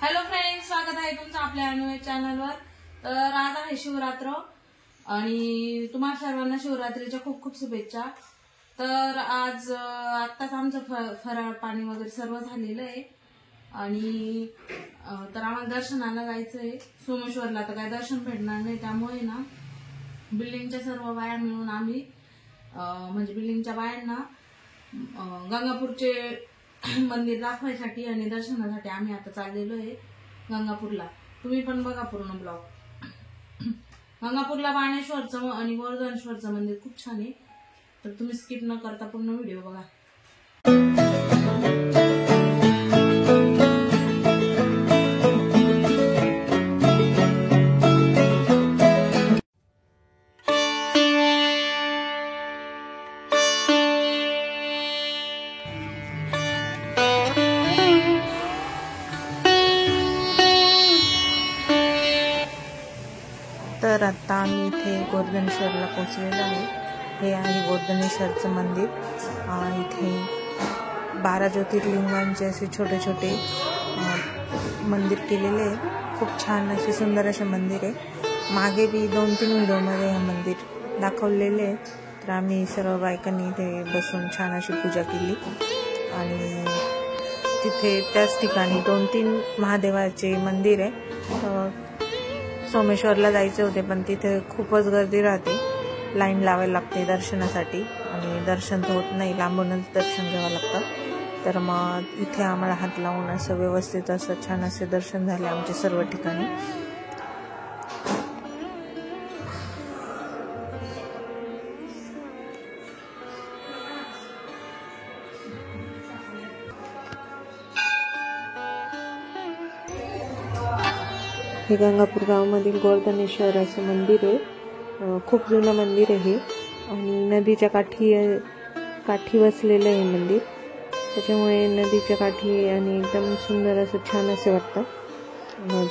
Hello friends, स्वागत आहे तुमचं आपल्या नवीन चॅनलवर। तर आज आहे शिवरात्र आणि तुम्हा सर्वांना शिवरात्रीच्या खूप खूप शुभेच्छा। तर आज आत्ताच आमचं फराळ पाणी वगैरे सर्व झालेलं आहे आणि तर आम्हाला दर्शनाला जायचं आहे सोमेश्वरला। तर काय दर्शन भेटणार नाही, त्यामुळे ना बिल्डिंगच्या सर्व बाया मिळून आम्ही म्हणजे बिल्डिंगच्या बायांना गंगापूरचे मंदिर दाखवायसाठी आणि दर्शनासाठी आम्ही आता चाललेलो आहे गंगापूरला। तुम्ही पण बघा पूर्ण ब्लॉग। गंगापूरला बाणेश्वरचं आणि वर्धनेश्वरचं मंदिर खूप छान आहे, तर तुम्ही स्किप न करता पूर्ण व्हिडिओ बघा। तर आता आम्ही इथे वर्धनेश्वरला पोहोचलेलो आहे। हे आहे वर्धनेश्वरचं मंदिर। इथे 12 ज्योतिर्लिंगांचे असे छोटे छोटे मंदिर केलेले आहे। खूप छान असे सुंदर असे मंदिर आहे। मागे बी 2-3 व्हिडिओमध्ये हे मंदिर दाखवलेले आहे। तर आम्ही सर्व बायकांनी इथे बसून छान अशी पूजा केली आणि तिथे त्याच ठिकाणी 2-3 महादेवाचे मंदिर आहे। सोमेश्वरला जायचे होते पण तिथे खूपच गर्दी राहते, लाईन लावायला लागते दर्शनासाठी आणि दर्शन तर होत नाही, लांबूनच दर्शन घ्यावं लागतं। तर मग इथे आम्हाला हात लावून असं व्यवस्थित असं छान असे दर्शन झाले आमचे सर्व ठिकाणी। हे गंगापूर गावामधील वर्धनेश्वर असं मंदिर आहे। खूप जुनं मंदिर आहे आणि नदीच्या काठी वसलेलं आहे मंदिर, त्याच्यामुळे नदीच्या काठी आणि एकदम सुंदर असं छान असं वाटतं।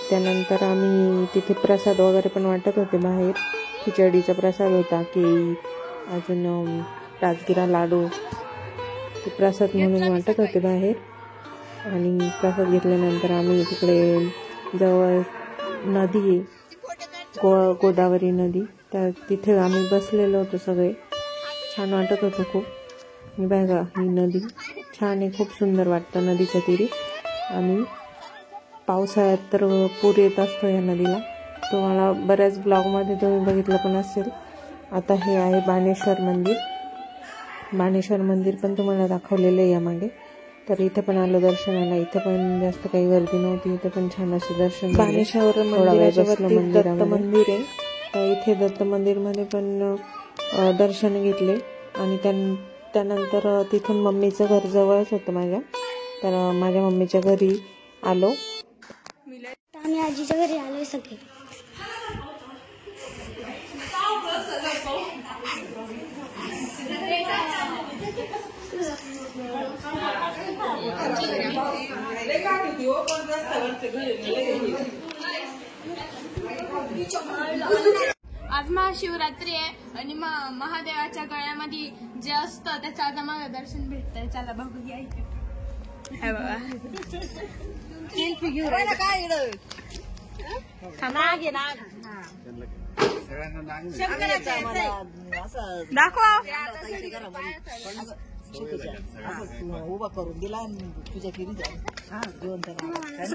त्यानंतर आम्ही तिथे प्रसाद वगैरे पण वाटत होते बाहेर। खिचडीचा प्रसाद होता की अजून राजगिरा लाडू ते प्रसाद म्हणून वाटत होते बाहेर। आणि प्रसाद घेतल्यानंतर आम्ही तिकडे जवळ नदी आहे गोदावरी नदी, तर तिथे आम्ही बसलेलो होतो सगळे, छान वाटत होतं खूप। बघा ही नदी छान आहे, खूप सुंदर वाटतं नदीच्या तीरी। आणि पावसाळ्यात तर पूर येत असतो या नदीला, तुम्हाला बऱ्याच ब्लॉगमध्ये तुम्ही बघितलं पण असेल। आता हे आहे बाणेश्वर मंदिर। बाणेश्वर मंदिर पण तुम्हाला दाखवलेलं आहे यामागे। तर इथे पण आलो दर्शनाला, इथे पण जास्त काही गर्दी नव्हती, इथे पण छान असे दर्शन। बाणेश्वर मंदिराच्या वरती दत्त मंदिर आहे, तर इथे दत्त मंदिरमध्ये पण दर्शन घेतले आणि त्यानंतर तिथून मम्मीचं घर जवळच होतं माझ्या, तर माझ्या मम्मीच्या घरी आलो। आम्ही आजीच्या घरी आलोय सगळे। आज महाशिवरात्री आहे आणि महादेवाच्या गळ्यामध्ये जे असतं त्याचं आज आम्हाला दर्शन भेटतंय। चला बघूया इथे। हे बघा तीन फिगर उभा करून दिला तुझ्या फिरी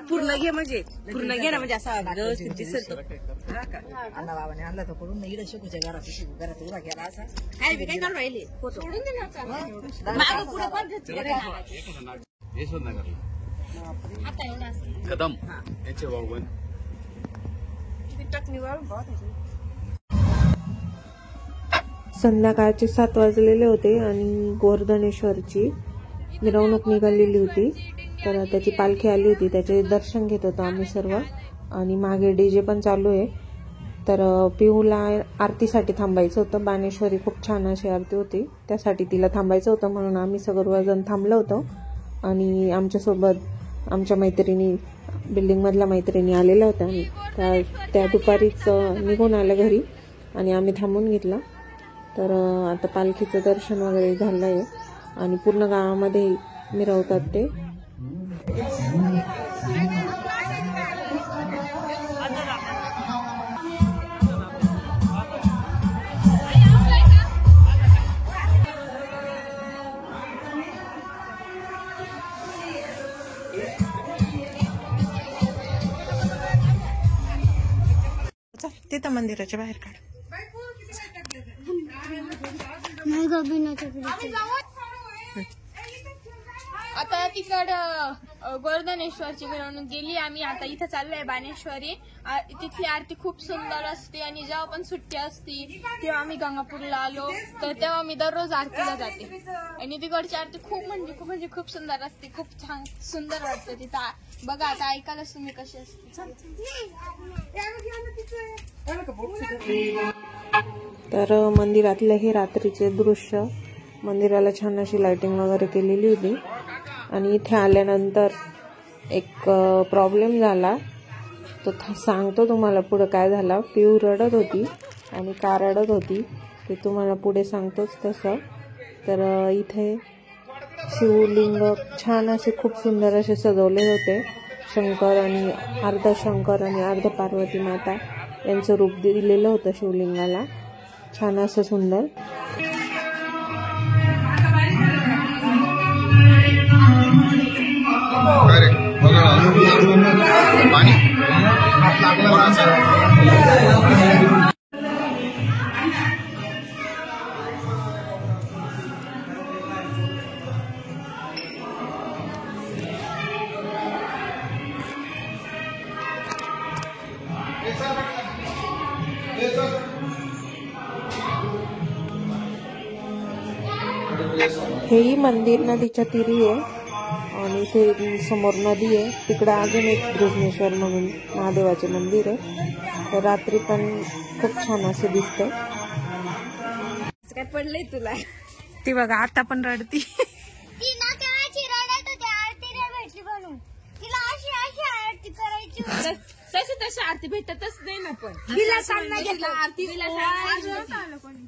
पूर्ण घे, म्हणजे पूर्ण घे ना, म्हणजे असा व्यवस्थित दिसत। अण्णा बाबाने आणला तर पडून इकडे शेकूच्या घरात उभा केला असा। काय करू राहिले कदम यांचे वाहन संध्याकाळचे 7 वाजलेले होते आणि वर्धनेश्वरची मिरवणूक निघालेली होती, तर त्याची पालखी आली होती, त्याचे दर्शन घेत होतो आम्ही सर्व। आणि मागे डीजे पण चालू आहे, तर पिहूला आरतीसाठी थांबायचं होतं। बाणेश्वरी खूप छान अशी आरती होती, त्यासाठी तिला थांबायचं होतं, म्हणून आम्ही सर्वजण थांबलो होतो। आणि आमच्यासोबत आमच्या मैत्रिणी, बिल्डिंगमधल्या मैत्रिणी आलेल्या होत्या, त्या दुपारीच निघून आल्या घरी आणि आम्ही थांबून घेतला। तर आता पालखीचं दर्शन वगैरे झालं आहे आणि पूर्ण गावामध्ये मिरवतात ते। आता मंदिराच्या बाहेर काढ. नाही गबिनाच्या पुढे आता तिकडं गोवर्धनेश्वरची मिरवणूक गेली आम्ही. आता इथं चाललोय बाणेश्वरी. तिथली आरती खूप सुंदर असते आणि जेव्हा पण सुट्टी असती तेव्हा आम्ही गंगापूरला आलो तर तेव्हा मी दररोज आरतीला जाते आणि तिकडची आरती खूप सुंदर असते. खूप छान सुंदर वाटतं तिथं. बघा आता ऐकायलाच तुम्ही कशी असते. तर मंदिरातलं हे रात्रीचे दृश्य. मंदिराला छान अशी लाइटिंग वगैरे केलेली होती आणि इथे आल्यानंतर एक प्रॉब्लेम झाला. तो सांगतो तुम्हाला पुढे काय झाला. पिऊ रडत होती आणि का रडत होती ते तुम्हाला पुढे सांगतोच तसं. तर इथे शिवलिंग छान असे खूप सुंदर असे सजवले होते. शंकर आणि अर्ध शंकर आणि अर्ध पार्वती माता यांचं रूप दिलेलं होतं शिवलिंगाला. छान असं सुंदर. हेही मंदिर नदीच्या तीरी आहे आणि इथे समोर नदी आहे. तिकडे अजून एक बृजनेश्वर म्हणून महादेवाचे मंदिर आहे. तर रात्री पण खूप छान असं दिसतं. काय पडलंय तुला? ती बघा आता पण रडती. ती ना तेव्हाची रडत होती आरती नाही भेटली म्हणून. तिला अशी अशी आरती करायची होती. तशी आरती भेटतच नाही ना. पण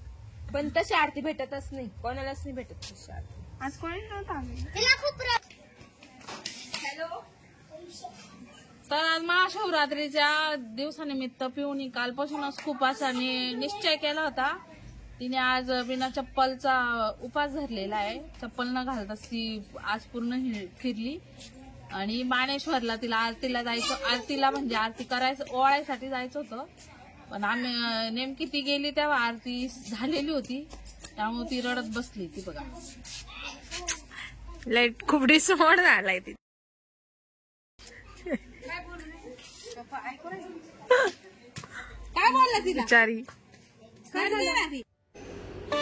पण तशी आरती भेटतच नाही. कोणालाच नाही भेटत तशी आरती. आज कोणी नव्हतं आम्ही. तिला खूप तर आज महाशिवरात्रीच्या दिवसानिमित्त पिऊनी कालपासूनच खूप असा निश्चय केला होता. तिने आज बिना चप्पलचा उपास धरलेला आहे. चप्पल न घालताच ती आज पूर्ण फिरली आणि बाणेश्वरला तिला आरतीला जायचं. आरतीला म्हणजे आरती करायचं ओवाळायसाठी जायचं होतं पण आम्ही नेमकी ती गेली तेव्हा आरती झालेली होती त्यामुळे ती रडत बसली. ती बघा लाईट खूप डिसमोड झालाय ती. काय बोलला तिला? बिचारी. काय झालं?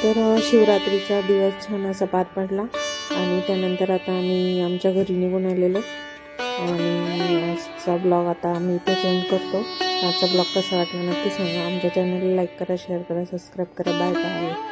तर शिवरात्रीचा दिवस छान असा पार पडला आणि त्यानंतर आता आम्ही आमच्या घरी निघून आलेलो आणि आजचा ब्लॉग आता आम्ही इथेच एंड करतो. आजचा ब्लॉग कसा वाटला नक्की सांगा. आमच्या चॅनलला लाईक करा, शेअर करा, सबस्क्राईब करा. Bye bye.